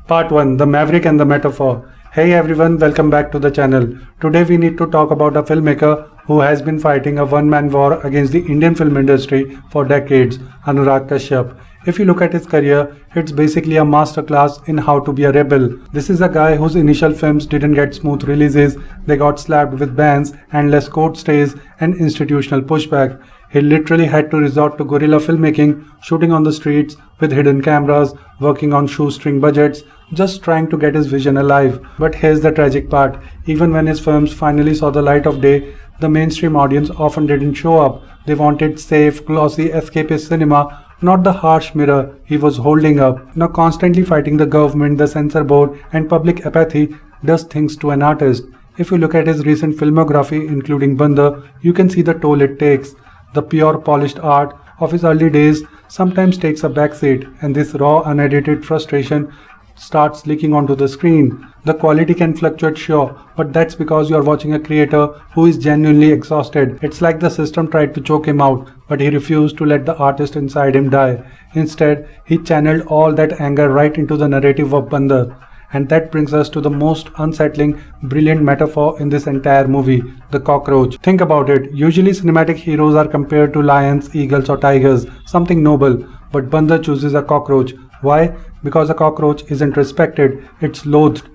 Part 1, The Maverick and the Metaphor. Hey everyone, welcome back to the channel. Today we need to talk about a filmmaker who has been fighting a one-man war against the Indian film industry for decades, Anurag Kashyap. If you look at his career, it's basically a masterclass in how to be a rebel. This is a guy whose initial films didn't get smooth releases, they got slapped with bans, endless court stays, and institutional pushback. He literally had to resort to guerrilla filmmaking, shooting on the streets with hidden cameras, working on shoestring budgets, just trying to get his vision alive. But here's the tragic part. Even when his films finally saw the light of day, the mainstream audience often didn't show up. They wanted safe, glossy, escapist cinema, not the harsh mirror he was holding up. Now constantly fighting the government, the censor board, and public apathy does things to an artist. If you look at his recent filmography, including Bandar, you can see the toll it takes. The pure polished art of his early days sometimes takes a backseat, and this raw unedited frustration starts leaking onto the screen. The quality can fluctuate, sure, but that's because you are watching a creator who is genuinely exhausted. It's like the system tried to choke him out, but he refused to let the artist inside him die. Instead, he channeled all that anger right into the narrative of Bandar. And that brings us to the most unsettling, brilliant metaphor in this entire movie, the cockroach. Think about it. Usually cinematic heroes are compared to lions, eagles or tigers, something noble. But Bandar chooses a cockroach. Why? Because a cockroach isn't respected, it's loathed.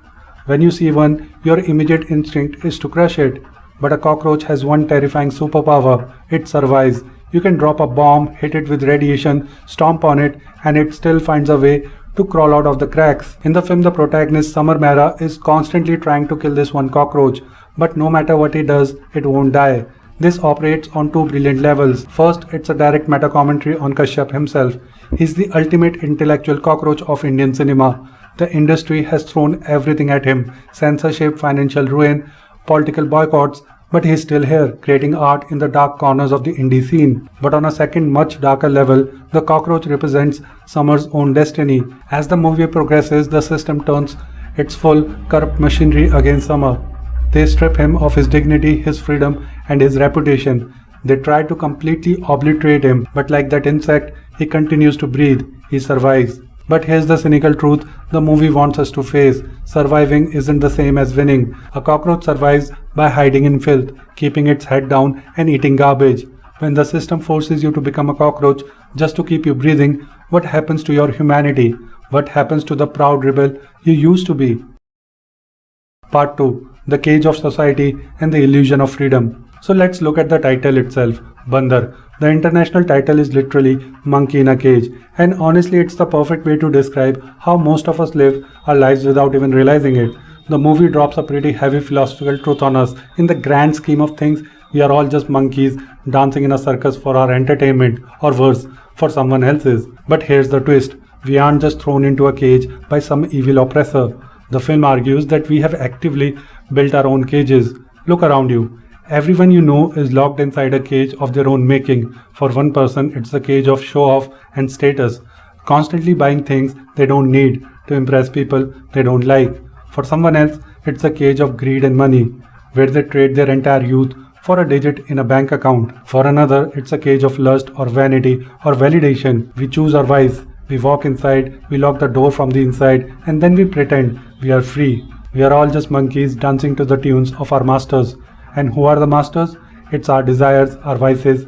When you see one, your immediate instinct is to crush it. But a cockroach has one terrifying superpower. It survives. You can drop a bomb, hit it with radiation, stomp on it, and it still finds a way to crawl out of the cracks. In the film, the protagonist Samar Mehra is constantly trying to kill this one cockroach, but no matter what he does, it won't die. This operates on two brilliant levels. First, it's a direct meta-commentary on Kashyap himself. He's the ultimate intellectual cockroach of Indian cinema. The industry has thrown everything at him: censorship, financial ruin, political boycotts, but he's still here, creating art in the dark corners of the indie scene. But on a second, much darker level, the cockroach represents Samar's own destiny. As the movie progresses, the system turns its full corrupt machinery against Samar. They strip him of his dignity, his freedom, and his reputation. They try to completely obliterate him, but like that insect, he continues to breathe. He survives. But here's the cynical truth the movie wants us to face. Surviving isn't the same as winning. A cockroach survives by hiding in filth, keeping its head down and eating garbage. When the system forces you to become a cockroach just to keep you breathing, what happens to your humanity? What happens to the proud rebel you used to be? Part 2. The Cage of Society and the Illusion of Freedom. So let's look at the title itself, Bandar. The international title is literally Monkey in a Cage, and honestly it's the perfect way to describe how most of us live our lives without even realizing it. The movie drops a pretty heavy philosophical truth on us. In the grand scheme of things, we are all just monkeys dancing in a circus for our entertainment, or worse, for someone else's. But here's the twist. We aren't just thrown into a cage by some evil oppressor. The film argues that we have actively built our own cages. Look around you. Everyone you know is locked inside a cage of their own making. For one person, it's a cage of show-off and status, constantly buying things they don't need to impress people they don't like. For someone else, it's a cage of greed and money, where they trade their entire youth for a digit in a bank account. For another, it's a cage of lust or vanity or validation. We choose our vice. We walk inside, we lock the door from the inside, and then we pretend we are free. We are all just monkeys dancing to the tunes of our masters. And who are the masters? It's our desires, our vices,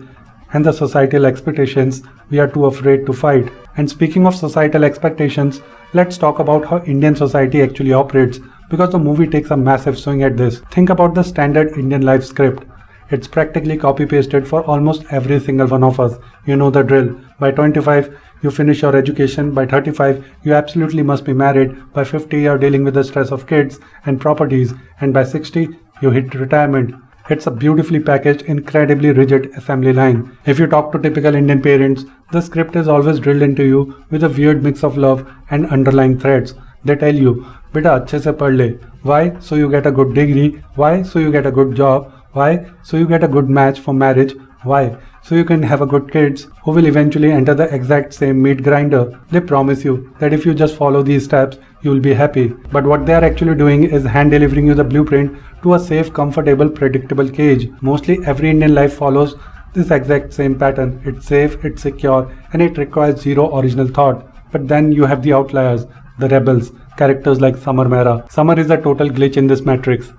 and the societal expectations we are too afraid to fight. And speaking of societal expectations, let's talk about how Indian society actually operates, because the movie takes a massive swing at this. Think about the standard Indian life script. It's practically copy-pasted for almost every single one of us. You know the drill. By 25, you finish your education. By 35, you absolutely must be married. By 50, you're dealing with the stress of kids and properties. And by 60, you hit retirement. It's a beautifully packaged, incredibly rigid assembly line. If you talk to typical Indian parents, the script is always drilled into you with a weird mix of love and underlying threats. They tell you, "Beta अच्छे से पढ़ ले." Why? So you get a good degree. Why? So you get a good job. Why? So you get a good match for marriage. Why? So you can have a good kids who will eventually enter the exact same meat grinder. They promise you that if you just follow these steps, you will be happy. But what they are actually doing is hand delivering you the blueprint to a safe, comfortable, predictable cage. Mostly every Indian life follows this exact same pattern. It's safe, it's secure, and it requires zero original thought. But then you have the outliers, the rebels, characters like Samar Mehra. Samar is a total glitch in this matrix.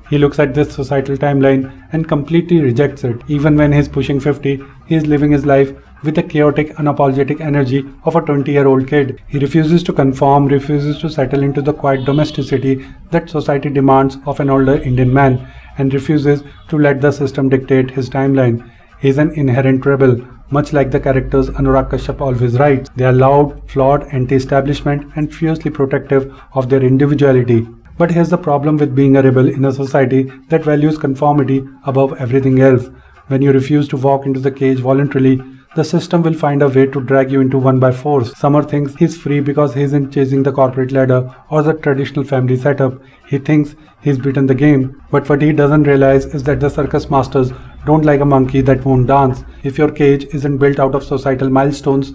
He looks at this societal timeline and completely rejects it. Even when he's pushing 50, he is living his life with the chaotic, unapologetic energy of a 20-year-old kid. He refuses to conform, refuses to settle into the quiet domesticity that society demands of an older Indian man, and refuses to let the system dictate his timeline. He is an inherent rebel, much like the characters Anurag Kashyap always writes. They are loud, flawed, anti-establishment, and fiercely protective of their individuality. But here's the problem with being a rebel in a society that values conformity above everything else. When you refuse to walk into the cage voluntarily, the system will find a way to drag you into one by force. Summer thinks he's free because he isn't chasing the corporate ladder or the traditional family setup. He thinks he's beaten the game. But what he doesn't realize is that the circus masters don't like a monkey that won't dance. If your cage isn't built out of societal milestones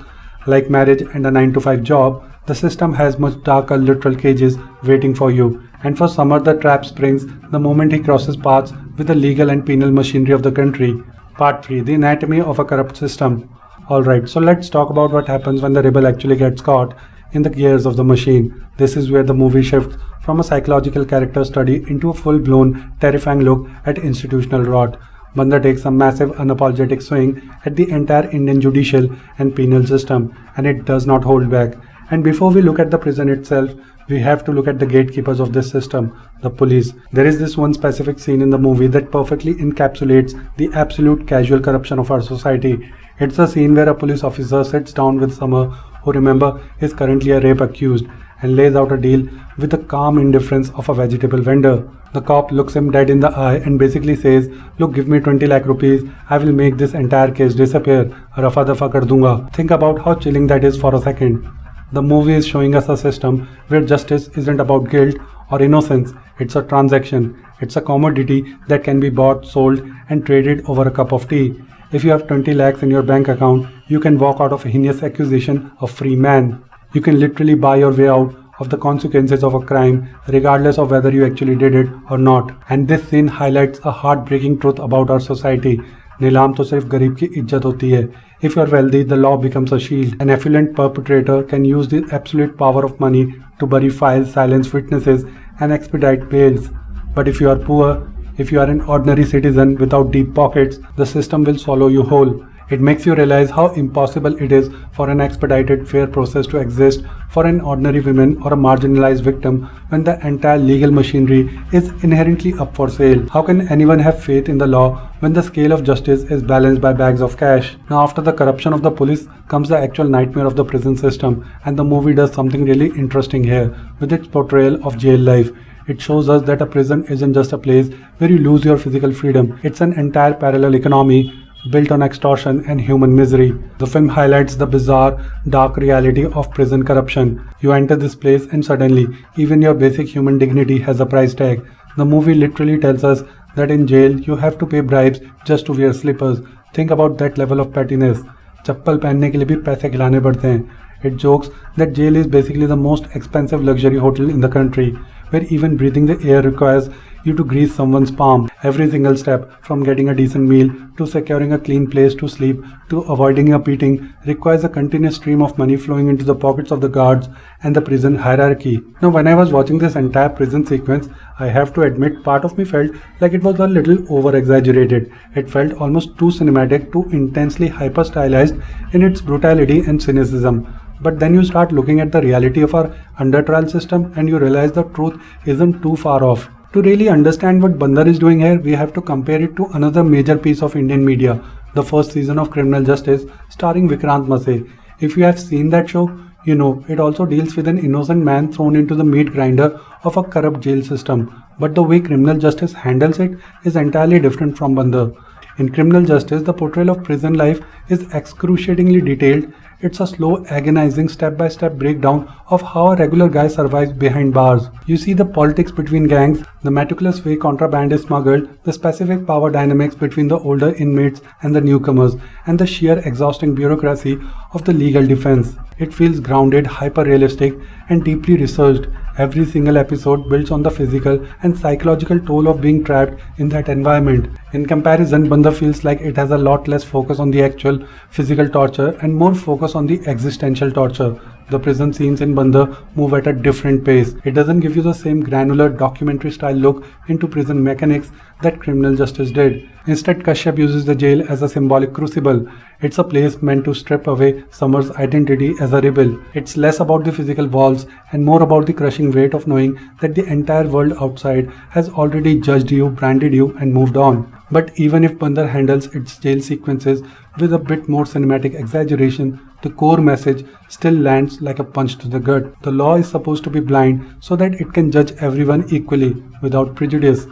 like marriage and a 9-to-5 job, the system has much darker literal cages waiting for you. And for Summer, the trap springs the moment he crosses paths with the legal and penal machinery of the country. Part 3. The anatomy of a corrupt system. Alright, so let's talk about what happens when the rebel actually gets caught in the gears of the machine. This is where the movie shifts from a psychological character study into a full-blown, terrifying look at institutional rot. Bandar takes a massive, unapologetic swing at the entire Indian judicial and penal system, and it does not hold back. And before we look at the prison itself, we have to look at the gatekeepers of this system, the police. There is this one specific scene in the movie that perfectly encapsulates the absolute casual corruption of our society. It's a scene where a police officer sits down with Summer, who, remember, is currently a rape accused, and lays out a deal with the calm indifference of a vegetable vendor. The cop looks him dead in the eye and basically says, "Look, give me 20 lakh rupees, I will make this entire case disappear. Rafa dafa kar dunga." Think about how chilling that is for a second. The movie is showing us a system where justice isn't about guilt or innocence. It's a transaction. It's a commodity that can be bought, sold, and traded over a cup of tea. If you have 20 lakhs in your bank account, you can walk out of a heinous accusation a free man. You can literally buy your way out of the consequences of a crime, regardless of whether you actually did it or not. And this scene highlights a heartbreaking truth about our society. नीलाम तो सिर्फ गरीब की इज्जत होती है. If you are wealthy, the law becomes a shield. An affluent perpetrator can use the absolute power of money to bury files, silence witnesses, and expedite bails. But if you are poor, if you are an ordinary citizen without deep pockets, the system will swallow you whole. It makes you realize how impossible it is for an expedited, fair process to exist for an ordinary woman or a marginalized victim when the entire legal machinery is inherently up for sale. How can anyone have faith in the law when the scale of justice is balanced by bags of cash? Now, after the corruption of the police comes the actual nightmare of the prison system, and the movie does something really interesting here with its portrayal of jail life. It shows us that a prison isn't just a place where you lose your physical freedom. It's an entire parallel economy built on extortion and human misery. The film highlights the bizarre, dark reality of prison corruption. You enter this place and suddenly, even your basic human dignity has a price tag. The movie literally tells us that in jail, you have to pay bribes just to wear slippers. Think about that level of pettiness. चप्पल पहनने के लिए भी पैसे खिलाने पड़ते हैं. It jokes that jail is basically the most expensive luxury hotel in the country, where even breathing the air requires you to grease someone's palm. Every single step, from getting a decent meal to securing a clean place to sleep to avoiding a beating, requires a continuous stream of money flowing into the pockets of the guards and the prison hierarchy. Now, when I was watching this entire prison sequence, I have to admit part of me felt like it was a little over-exaggerated. It felt almost too cinematic, too intensely hyper-stylized in its brutality and cynicism. But then you start looking at the reality of our under-trial system and you realize the truth isn't too far off. To really understand what Bandar is doing here, we have to compare it to another major piece of Indian media, the first season of Criminal Justice, starring Vikrant Massey. If you have seen that show, you know it also deals with an innocent man thrown into the meat grinder of a corrupt jail system. But the way Criminal Justice handles it is entirely different from Bandar. In Criminal Justice, the portrayal of prison life is excruciatingly detailed. It's a slow, agonizing, step-by-step breakdown of how a regular guy survives behind bars. You see the politics between gangs, the meticulous way contraband is smuggled, the specific power dynamics between the older inmates and the newcomers, and the sheer exhausting bureaucracy of the legal defense. It feels grounded, hyper-realistic, and deeply researched. Every single episode builds on the physical and psychological toll of being trapped in that environment. In comparison, Bandar feels like it has a lot less focus on the actual physical torture and more focus on the existential torture, The prison scenes in Bandar move at a different pace. It doesn't give you the same granular documentary style look into prison mechanics that criminal justice did. Instead, Kashyap uses the jail as a symbolic crucible. It's a place meant to strip away Summer's identity as a rebel. It's less about the physical walls and more about the crushing weight of knowing that the entire world outside has already judged you, branded you, and moved on. But even if Bandar handles its jail sequences with a bit more cinematic exaggeration, the core message still lands like a punch to the gut. The law is supposed to be blind so that it can judge everyone equally, without prejudice.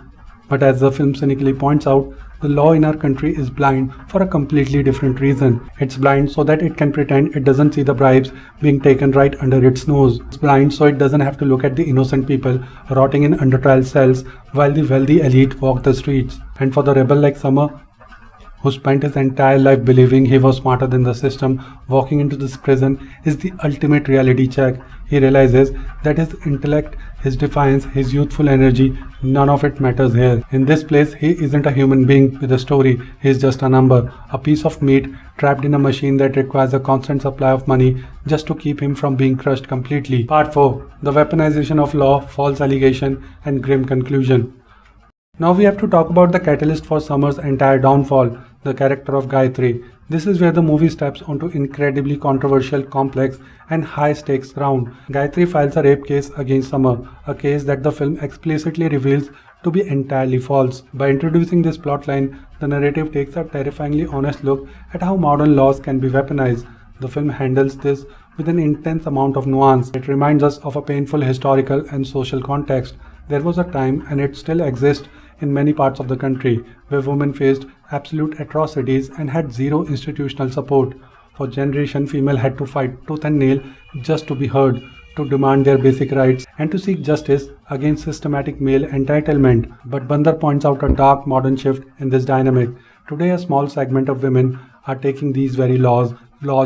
But as the film cynically points out, the law in our country is blind for a completely different reason. It's blind so that it can pretend it doesn't see the bribes being taken right under its nose. It's blind so it doesn't have to look at the innocent people rotting in under-trial cells while the wealthy elite walk the streets. And for the rebel like Summer, who spent his entire life believing he was smarter than the system, walking into this prison is the ultimate reality check. He realizes that his intellect, his defiance, his youthful energy, none of it matters here. In this place, he isn't a human being with a story. He is just a number, a piece of meat trapped in a machine that requires a constant supply of money just to keep him from being crushed completely. Part 4. The weaponization of law, false allegation, and grim conclusion. Now we have to talk about the catalyst for Summer's entire downfall, the character of Gayatri. This is where the movie steps onto incredibly controversial, complex, and high-stakes ground. Gayatri files a rape case against Summer, a case that the film explicitly reveals to be entirely false. By introducing this plotline, the narrative takes a terrifyingly honest look at how modern laws can be weaponized. The film handles this with an intense amount of nuance. It reminds us of a painful historical and social context. There was a time, and it still exists in many parts of the country, where women faced absolute atrocities and had zero institutional support. For generations, females had to fight tooth and nail just to be heard, to demand their basic rights, and to seek justice against systematic male entitlement. But Bandar points out a dark modern shift in this dynamic. Today, a small segment of women are taking these very laws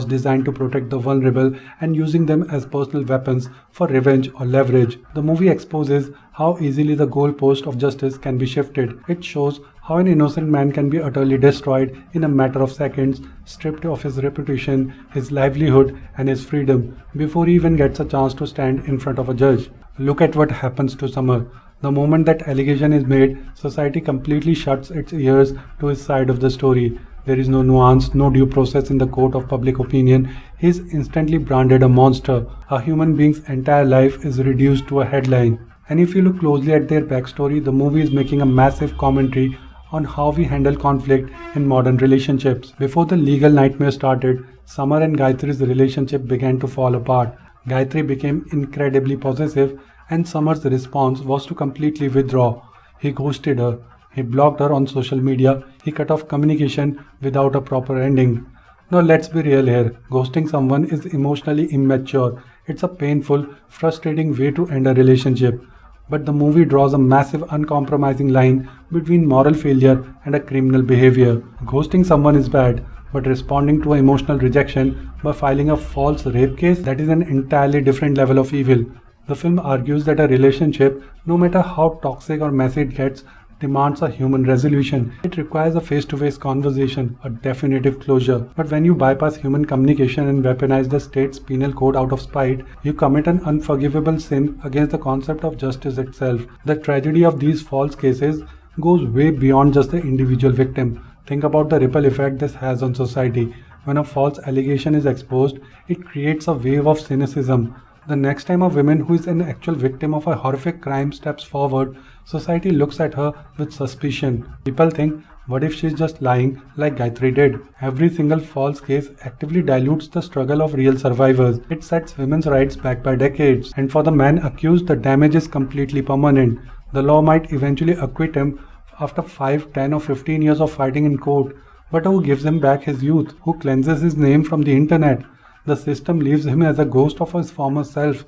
designed to protect the vulnerable and using them as personal weapons for revenge or leverage. The movie exposes how easily the goalpost of justice can be shifted. It shows how an innocent man can be utterly destroyed in a matter of seconds, stripped of his reputation, his livelihood, and his freedom before he even gets a chance to stand in front of a judge. Look at what happens to Summer. The moment that allegation is made, society completely shuts its ears to his side of the story. There is no nuance, no due process in the court of public opinion. He is instantly branded a monster. A human being's entire life is reduced to a headline. And if you look closely at their backstory, the movie is making a massive commentary on how we handle conflict in modern relationships. Before the legal nightmare started, Summer and Gayatri's relationship began to fall apart. Gayatri became incredibly possessive, and Summer's response was to completely withdraw. He ghosted her. He blocked her on social media. He cut off communication without a proper ending. Now let's be real here. Ghosting someone is emotionally immature. It's a painful, frustrating way to end a relationship. But the movie draws a massive, uncompromising line between moral failure and a criminal behavior. Ghosting someone is bad, but responding to emotional rejection by filing a false rape case, that is an entirely different level of evil. The film argues that a relationship, no matter how toxic or messy it gets, demands a human resolution. It requires a face-to-face conversation, a definitive closure. But when you bypass human communication and weaponize the state's penal code out of spite, you commit an unforgivable sin against the concept of justice itself. The tragedy of these false cases goes way beyond just the individual victim. Think about the ripple effect this has on society. When a false allegation is exposed, it creates a wave of cynicism. The next time a woman who is an actual victim of a horrific crime steps forward, society looks at her with suspicion. People think, what if she's just lying like Gayatri did? Every single false case actively dilutes the struggle of real survivors. It sets women's rights back by decades. And for the man accused, the damage is completely permanent. The law might eventually acquit him after 5, 10 or 15 years of fighting in court. But who gives him back his youth? Who cleanses his name from the internet? The system leaves him as a ghost of his former self,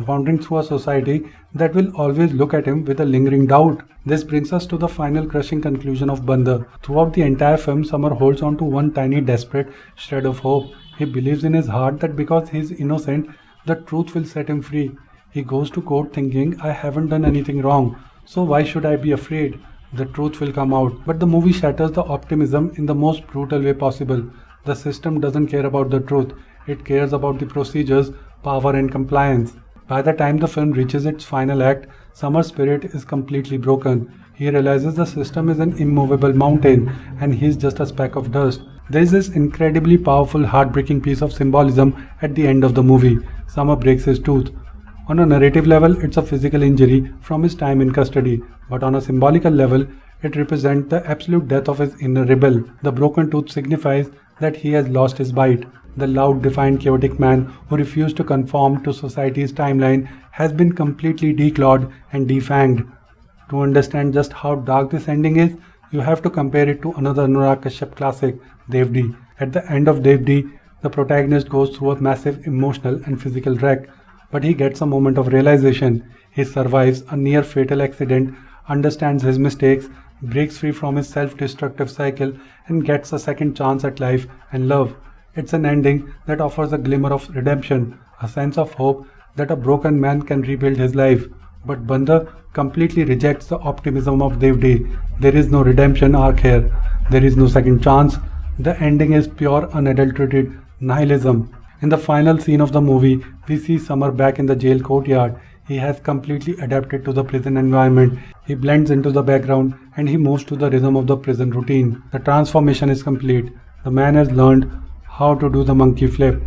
wandering through a society that will always look at him with a lingering doubt. This brings us to the final crushing conclusion of Bandar. Throughout the entire film, Summer holds on to one tiny desperate shred of hope. He believes in his heart that because he is innocent, the truth will set him free. He goes to court thinking, I haven't done anything wrong, so why should I be afraid? The truth will come out. But the movie shatters the optimism in the most brutal way possible. The system doesn't care about the truth. It cares about the procedures power and compliance. By the time the film reaches its final act, Summer's spirit is completely broken. He realizes the system is an immovable mountain and he's just a speck of dust. There is this incredibly powerful, heartbreaking piece of symbolism at the end of the movie. Summer breaks his tooth. On a narrative level, it's a physical injury from his time in custody, but on a symbolical level, it represents the absolute death of his inner rebel. The broken tooth signifies that he has lost his bite. The loud, defiant, chaotic man who refused to conform to society's timeline has been completely declawed and defanged. To understand just how dark this ending is, you have to compare it to another Anurag Kashyap classic, Devdi. At the end of Devdi, the protagonist goes through a massive emotional and physical wreck, but he gets a moment of realization. He survives a near fatal accident, understands his mistakes, breaks free from his self-destructive cycle, and gets a second chance at life and love. It's an ending that offers a glimmer of redemption, a sense of hope that a broken man can rebuild his life. But Bandar completely rejects the optimism of Devdi. There is no redemption arc here. There is no second chance. The ending is pure unadulterated nihilism. In the final scene of the movie, we see Summer back in the jail courtyard. He has completely adapted to the prison environment. He blends into the background and he moves to the rhythm of the prison routine. The transformation is complete. The man has learned how to do the monkey flip.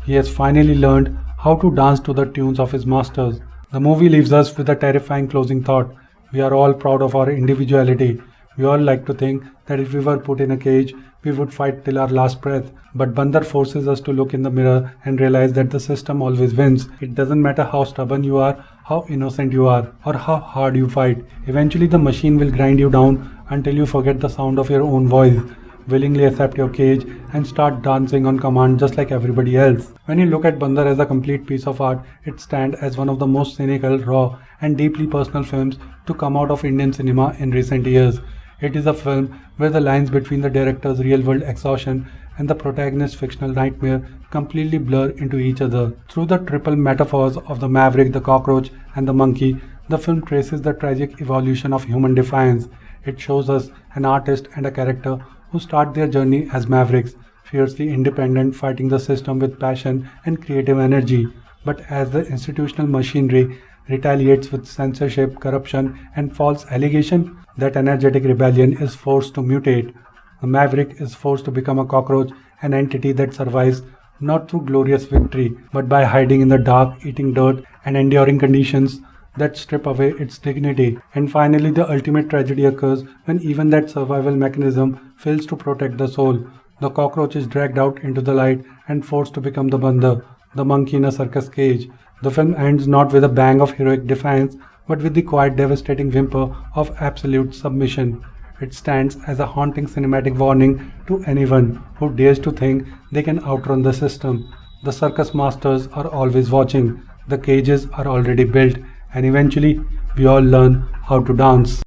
He has finally learned how to dance to the tunes of his masters. The movie leaves us with a terrifying closing thought. We are all proud of our individuality. We all like to think that if we were put in a cage, we would fight till our last breath. But Bandar forces us to look in the mirror and realize that the system always wins. It doesn't matter how stubborn you are, how innocent you are, or how hard you fight. Eventually the machine will grind you down until you forget the sound of your own voice, willingly accept your cage, and start dancing on command just like everybody else. When you look at Bandar as a complete piece of art, it stands as one of the most cynical, raw, and deeply personal films to come out of Indian cinema in recent years. It is a film where the lines between the director's real-world exhaustion and the protagonist's fictional nightmare completely blur into each other. Through the triple metaphors of the maverick, the cockroach, and the monkey, the film traces the tragic evolution of human defiance. It shows us an artist and a character who start their journey as mavericks, fiercely independent, fighting the system with passion and creative energy. But as the institutional machinery retaliates with censorship, corruption, and false allegation, that energetic rebellion is forced to mutate. The maverick is forced to become a cockroach, an entity that survives not through glorious victory, but by hiding in the dark, eating dirt, and enduring conditions that strip away its dignity. And finally, the ultimate tragedy occurs when even that survival mechanism fails to protect the soul. The cockroach is dragged out into the light and forced to become the Bandar, the monkey in a circus cage. The film ends not with a bang of heroic defiance, but with the quiet, devastating whimper of absolute submission. It stands as a haunting cinematic warning to anyone who dares to think they can outrun the system. The circus masters are always watching. The cages are already built, and eventually we all learn how to dance.